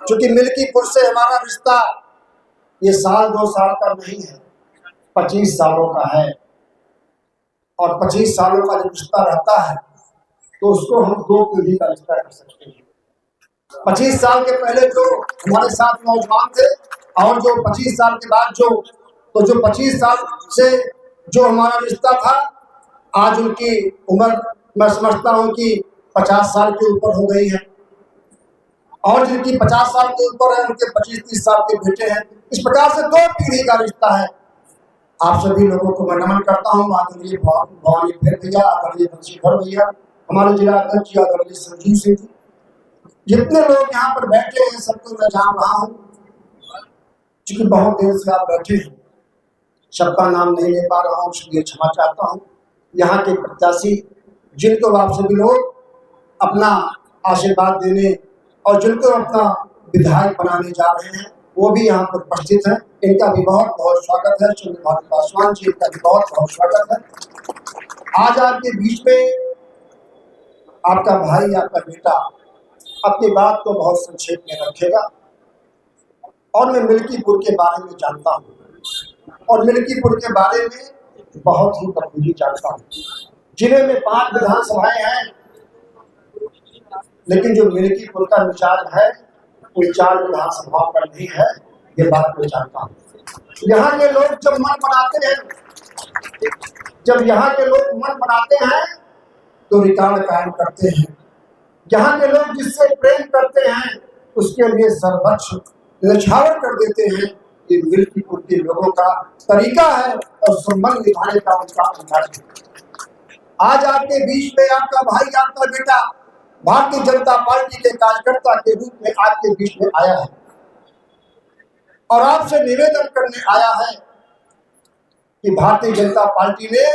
क्योंकि मिल्कीपुर से हमारा रिश्ता ये साल 2 साल का नहीं है, 25 सालों का है। और 25 सालों का जब रिश्ता रहता है तो उसको हम 2 पीढ़ी का रिश्ता कर सकते हैं। 25 साल के पहले जो हमारे साथ नौजवान थे और जो 25 साल के बाद जो 25 साल से जो हमारा रिश्ता था, आज उनकी उम्र मैं समझता हूँ कि 50 साल के ऊपर हो गई है। और जिनकी 50 साल के ऊपर है उनके 25-30 साल के बेटे हैं। इस प्रकार से 2 पीढ़ी का रिश्ता है। आप सभी लोगों को मैं नमन करता हूँ। आदरणीय भवानी फेर भैया, आदरणीय बंशीधर भैया, हमारे जिला अध्यक्ष आदरणीय संजीव सिंह जी, जितने लोग यहाँ पर बैठे हैं सबको मैं जान रहा हूँ। क्योंकि बहुत देर से आप बैठे हैं, सबका नाम नहीं ले पा रहा हूँ, इसलिए क्षमा चाहता हूँ। यहाँ के प्रत्याशी जिनको आप सभी लोग अपना आशीर्वाद देने और जिनको अपना विधायक बनाने जा रहे हैं वो भी यहाँ पर उपस्थित हैं। इनका भी बहुत बहुत स्वागत है। चंद्रभानु पासवान जी, इनका भी बहुत बहुत स्वागत है। आज आपके बीच में आपका भाई, आपका बेटा अपनी बात को बहुत संक्षेप में रखेगा। और मैं मिल्कीपुर के बारे में जानता हूँ और मिल्कीपुर के बारे में बहुत ही बखूबी जानता हूँ। जिले में 5 विधानसभाएं हैं, लेकिन जो मिल्कीपुर का मिजाज है वो 4 विधानसभाओं का नहीं है, ये बात मैं जानता हूँ। यहाँ के लोग जब मन बनाते हैं, जब यहाँ के लोग मन बनाते हैं तो रिकॉर्ड कायम करते हैं। यहाँ के लोग जिससे प्रेम करते हैं उसके लिए सर्वोच्च न्यौछावर कर देते हैं। ये मिल्कीपुर के लोगों का तरीका है और संबंध निभाने का उनका अंदाज है। आज आपके बीच में आपका भाई, आपका बेटा भारतीय जनता पार्टी के कार्यकर्ता के रूप में आपके बीच में आया है और आपसे निवेदन करने आया है कि भारतीय जनता पार्टी ने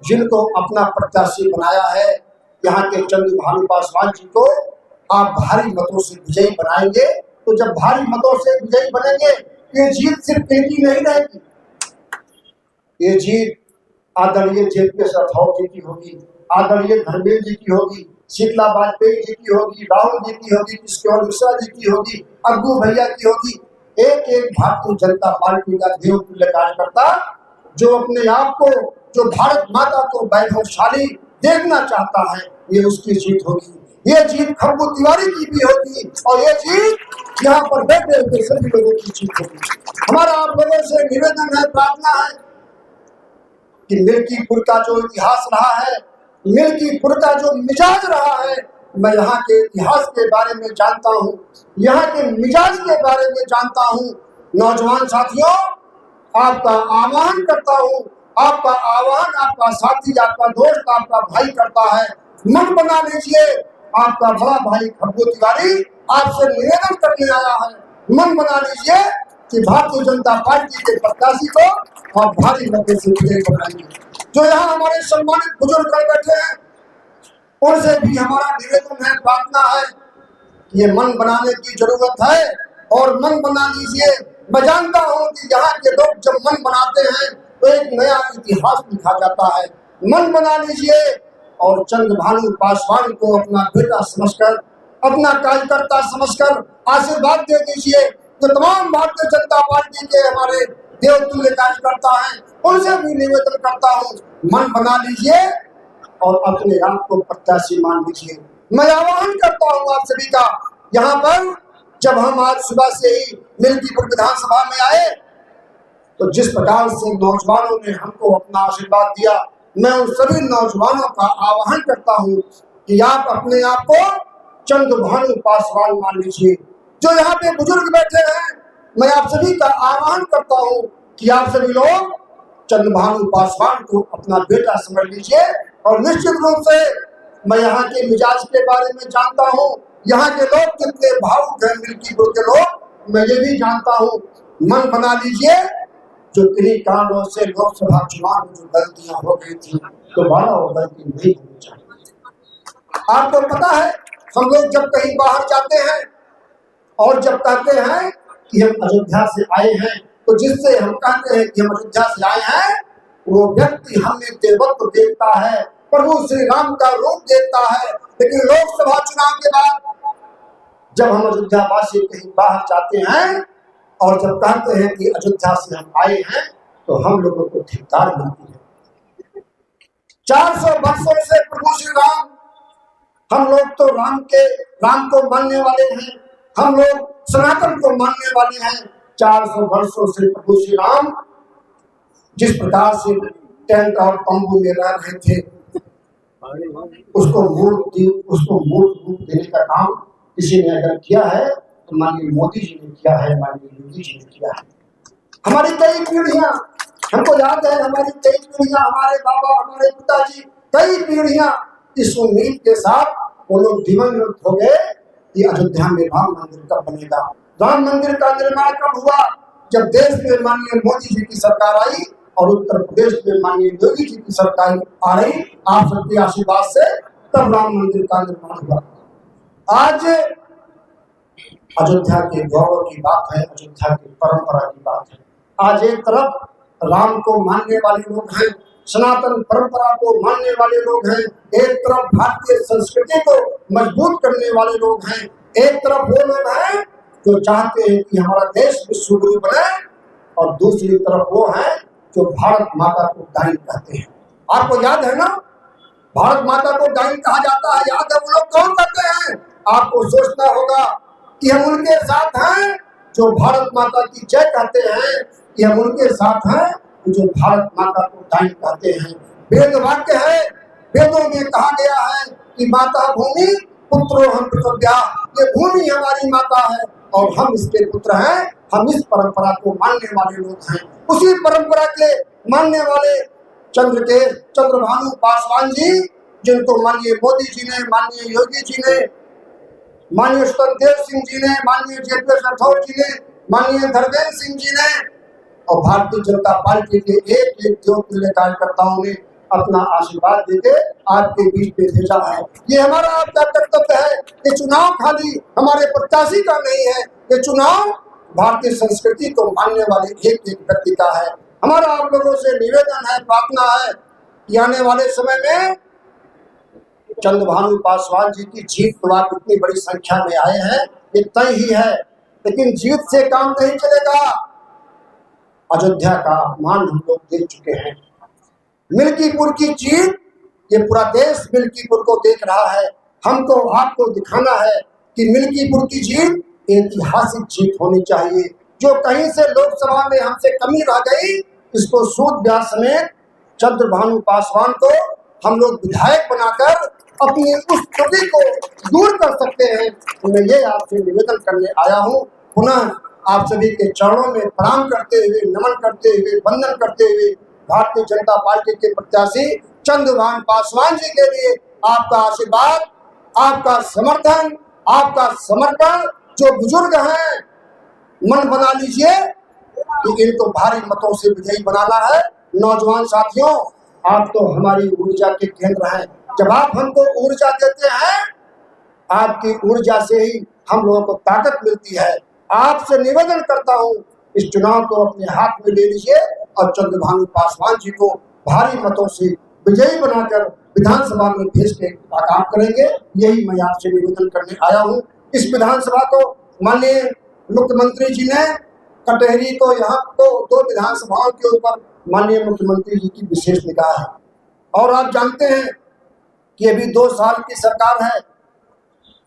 जिनको अपना प्रत्याशी बनाया है, यहाँ के चंद्रभानु पासवान जी को आप भारी मतों से विजयी बनाएंगे। तो जब भारी मतों से विजयी बनेंगे, ये जीत सिर्फ इनकी नहीं रहेगी, ये जीत आदरणीय JPS राठौर जी की होगी, आदरणीय धर्मेंद्र जी की होगी, शीतला वाजपेयी जी की होगी, राहुल जी की होगी, किशोर मिश्रा जी की होगी, अग्गू भैया की होगी। एक एक भारतीय जनता पार्टी का देवतुल्य कार्यकर्ता जो अपने आप को, जो भारत माता को वैभवशाली देखना चाहता है, ये उसकी जीत होगी। ये जीत खब्बू तिवारी की भी होगी और ये जीत यहाँ पर बैठे हुए सभी लोगों की जीत होगी। हमारा आप लोगों से निवेदन है, प्रार्थना है कि मिल्कीपुर का जो इतिहास रहा है, मिल्कीपुर का जो मिजाज रहा है, मैं यहाँ के इतिहास के बारे में जानता हूँ, यहाँ के मिजाज के बारे में जानता हूँ। नौजवान साथियों, आपका आह्वान करता हूँ, आपका आह्वान आपका साथी, आपका दोस्त, आपका भाई करता है, मन बना लीजिए। आपका बड़ा भाई खब्बू तिवारी आपसे निवेदन करने आया है, मन बना लीजिए कि भारतीय जनता पार्टी के प्रत्याशी को आप भारी मतों से विजयी बनाएंगे। जो यहाँ हमारे सम्मानित बुजुर्ग कर बैठे हैं, उनसे भी हमारा निवेदन है, प्रार्थना है, ये मन बनाने की जरूरत है और मन बना लीजिए। मैं जानता हूँ कि यहाँ के लोग जब मन बनाते हैं तो एक नया इतिहास लिखा जाता है। मन बना लीजिए और चंद्रभानु पासवान को अपना बेटा समझकर, अपना कार्यकर्ता समझकर आशीर्वाद दे दीजिए। जो तमाम भारतीय जनता पार्टी के हमारे देवतुल्य कार्यकर्ता हैं, उनसे भी निवेदन करता हूँ, मन बना लीजिए और अपने आप को प्रत्याशी मान लीजिए। मैं आह्वान करता हूँ आप सभी का। यहाँ पर जब हम आज सुबह से ही मिल्कीपुर विधानसभा में आए तो जिस प्रकार से नौजवानों ने हमको अपना आशीर्वाद दिया, मैं उन सभी नौजवानों का आह्वान करता हूँ कि आप अपने आप को चंद्रभानु पासवान मान लीजिए। जो यहाँ पे बुजुर्ग बैठे हैं, मैं आप सभी का आह्वान करता हूँ कि आप सभी लोग चंद्रभानु पासवान को अपना बेटा समझ लीजिए। और निश्चित रूप से मैं यहाँ के मिजाज के बारे में जानता हूँ, यहाँ के लोग कितने भावुक हैं, मिल्कीपुर के लोग मैं ये भी जानता हूँ। मन बना लीजिए, जो किन्हीं कारणों से लोकसभा चुनाव में जो गलतियां हो गई थी, दोबारा वो गलती नहीं होनी चाहिए। आपको पता है, हम लोग जब कहीं बाहर जाते हैं और जब कहते हैं कि हम अयोध्या से आए हैं, तो जिससे हम कहते हैं कि हम अयोध्या से आए हैं, वो व्यक्ति हमें देवत्व देखता है, प्रभु श्री राम का रूप देखता है। लेकिन लोकसभा चुनाव के बाद जब हम अयोध्यावासी कहीं बाहर जाते हैं और जब कहते हैं कि अयोध्या से हम आए हैं तो हम लोगों को धिक्कार मिलती है। 400 वर्षों से प्रभु श्री राम, हम लोग तो राम को मानने वाले हैं, हम लोग सनातन को मानने वाले हैं। 400 वर्षों से प्रभु श्री राम जिस प्रकार से टेंट और तंबू में रह रहे थे, उसको मूर्त रूप देने का काम किसी ने अगर किया है तो माननीय मोदी जी ने किया है, माननीय योगी जी ने किया है। हमारी कई पीढ़ियां, हमको याद है, हमारी कई पीढ़ियां, हमारे बाबा, हमारे पिताजी, कई पीढ़ियां इस उम्मीद के साथ वो लोग दिवंगत हो गए कि अयोध्या में राम मंदिर कब बनेगा। राम मंदिर का निर्माण कब हुआ? जब देश में माननीय मोदी जी की सरकार आई और उत्तर प्रदेश में माननीय योगी जी की सरकार आ रही, आप सबके आशीर्वाद से तब राम मंदिर का निर्माण हुआ। आज अयोध्या के गौरव की बात है, अयोध्या की परंपरा की बात है। आज एक तरफ राम को मानने वाले लोग हैं, सनातन परंपरा को मानने वाले लोग हैं, एक तरफ भारतीय संस्कृति को मजबूत करने वाले लोग हैं, एक तरफ वो लोग हैं जो चाहते हैं कि हमारा देश विश्वगुरु बने, और दूसरी तरफ वो हैं जो भारत माता को डाइन कहते हैं। आपको याद है ना, भारत माता को डाइन कहा जाता है, याद है वो लोग कौन कहते हैं? आपको सोचना होगा कि हम उनके साथ हैं जो भारत माता की जय कहते हैं, कि हम उनके साथ हैं जो भारत माता को डाइन कहते हैं। वेद वाक्य है, वेदों में कहा गया है कि माता भूमि पुत्रो हम पृथ्व्या, ये भूमि हमारी माता है और हम इसके पुत्र हैं, हम इस परंपरा को मानने वाले लोग हैं। उसी परंपरा के मानने वाले चंद्रभानु पासवान जी, जिनको माननीय मोदी जी ने, माननीय योगी जी ने, माननीय स्वतंत्र सिंह जी ने, माननीय जेपी राठौर जी ने, माननीय धर्मेंद्र सिंह जी ने और भारतीय जनता पार्टी के एक ज्योतिर्मय कार्यकर्ताओं ने अपना आशीर्वाद देके आपके बीच में भेजा है। ये हमारा आपका कर्तव्य है। ये चुनाव खाली हमारे प्रत्याशी का नहीं है, ये चुनाव भारतीय संस्कृति को मानने वाले एक व्यक्ति का है। हमारा आप लोगों से निवेदन है, प्रार्थना है कि आने वाले समय में चंद्रभानु पासवान जी की जीत, तो आप इतनी बड़ी संख्या में आए हैं, ये तय ही है, लेकिन जीत से काम नहीं चलेगा। अयोध्या का अपमान हम लोग देख चुके हैं। मिल्कीपुर की जीत, ये पूरा देश मिल्कीपुर को देख रहा है। हमको आपको दिखाना है कि मिल्कीपुर की जीत ऐतिहासिक जीत होनी चाहिए। जो कहीं से लोकसभा में हमसे कमी रह गई, इसको सूद ब्याज समेत चंद्रभानु पासवान को हम लोग विधायक बनाकर अपनी उस त्रुटि को दूर कर सकते हैं। मैं ये आपसे निवेदन करने आया हूँ। पुनः आप सभी के चरणों में प्रणाम करते हुए, नमन करते हुए, वंदन करते हुए भारतीय जनता पार्टी के प्रत्याशी चंद्रभानु पासवान जी के लिए आपका आशीर्वाद, आपका समर्थन, आपका समर्पण, जो बुजुर्ग हैं मन बना लीजिए कि इनको भारी मतों से विजयी बनाना है। नौजवान साथियों, आप तो हमारी ऊर्जा के केंद्र हैं। जब आप हमको ऊर्जा देते हैं, आपकी ऊर्जा से ही हम लोगों को ताकत मिलती है। आपसे निवेदन करता हूं, इस चुनाव को अपने हाथ में ले लीजिए और चंद्रभानु पासवान जी को भारी मतों से विजयी बनाकर विधानसभा में भेजने का काम करेंगे। यही मैं आपसे निवेदन करने आया हूं। इस विधानसभा को माननीय मुख्यमंत्री जी ने कटहरी को, यहाँ को 2 विधानसभाओं के ऊपर माननीय मुख्यमंत्री जी की विशेष निगाह है। और आप जानते हैं कि अभी 2 साल की सरकार है।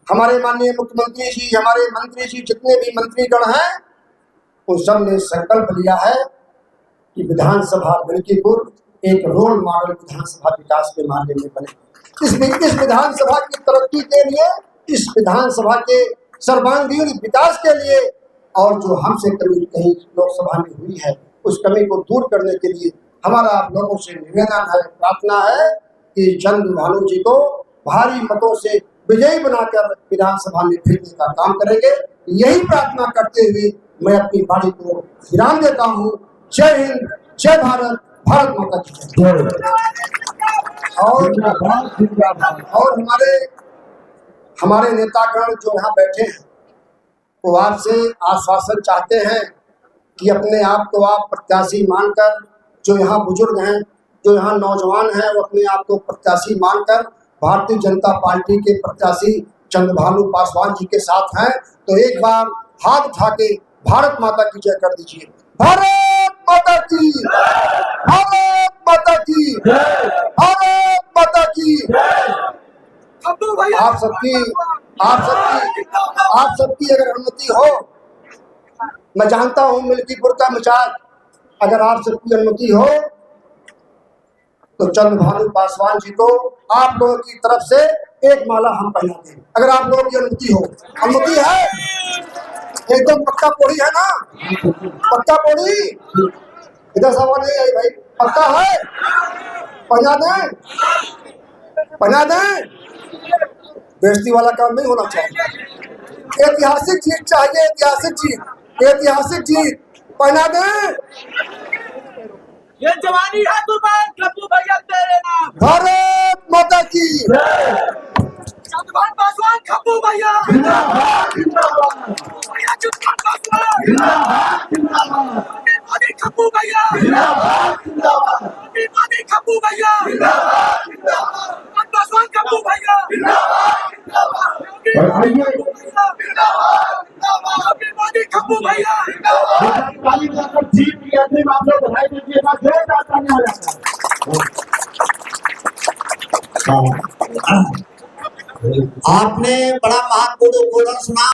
हमारे माननीय मुख्यमंत्री जी, हमारे मंत्री जी, जितने भी मंत्रीगण हैं, उन सब ने संकल्प लिया है कि विधानसभा मिल्कीपुर एक रोल मॉडल विधानसभा विकास के मामले में बने। इस विधानसभा की तरक्की के लिए, इस विधानसभा के सर्वांगीण विकास के लिए, और जो हमसे कमी कहीं लोकसभा में हुई है, उस कमी को दूर करने के लिए हमारा आप लोगों से निवेदन है, प्रार्थना है कि चंद्रभानु जी को भारी मतों से विजयी बनाकर विधानसभा में भेजने का काम करेंगे। यही प्रार्थना करते हुए मैं अपनी वाणी को विराम देता हूँ। जय हिंद, जय भारत, भारत माता की जय। और हमारे नेतागण जो यहाँ बैठे हैं, वो आपसे आश्वासन चाहते हैं कि अपने आप को आप प्रत्याशी मानकर, जो यहाँ बुजुर्ग हैं, जो यहाँ नौजवान हैं, वो अपने आप को प्रत्याशी मानकर भारतीय जनता पार्टी के प्रत्याशी चंद्रभानु पासवान जी के साथ हैं, तो एक बार हाथ उठा के भारत माता की जय कर दीजिए। भारत माता की, भारत माता की, भारत माता की। आप सबकी अगर अनुमति हो, मैं जानता हूं मिल्कीपुर का मिजाज, अगर आप सबकी अनुमति हो तो चंद्रभानु पासवान जी को आप लोगों की तरफ से एक माला हम पहना दें, अगर आप लोगों की अनुमति हो। अनुमति है? एकदम पक्का पोड़ी है ना? पक्का पोड़ी? इधर सवाल नहीं आई भाई, पक्का है? पहना दें? पहना दें? बेइज्जती वाला काम नहीं होना चाहिए। ऐतिहासिक जीत चाहिए, ऐतिहासिक जीत, ऐतिहासिक जीत। पहना दें? ये जवानी है कुर्बान, कप्पू भैया तेरे नाम। भारत माता की, चंद्रभानु पासवान, कप्पू भैया जिंदाबाद, जिंदाबाद। भैया चंद्रभानु पासवान जिंदाबाद, जिंदाबाद। मोदी कप्पू भैया जिंदाबाद, जिंदाबाद। मोदी कप्पू भैया जिंदाबाद, जिंदाबाद। पासवान कप्पू भैया जिंदाबाद, जिंदाबाद। मोदी कप्पू भैया जिंदाबाद। जीत की अपनी आप लोग बधाई दीजिए, ना जोरदार तालियां हो जाता है। आपने बड़ा महत्वपूर्ण बोलन सुना।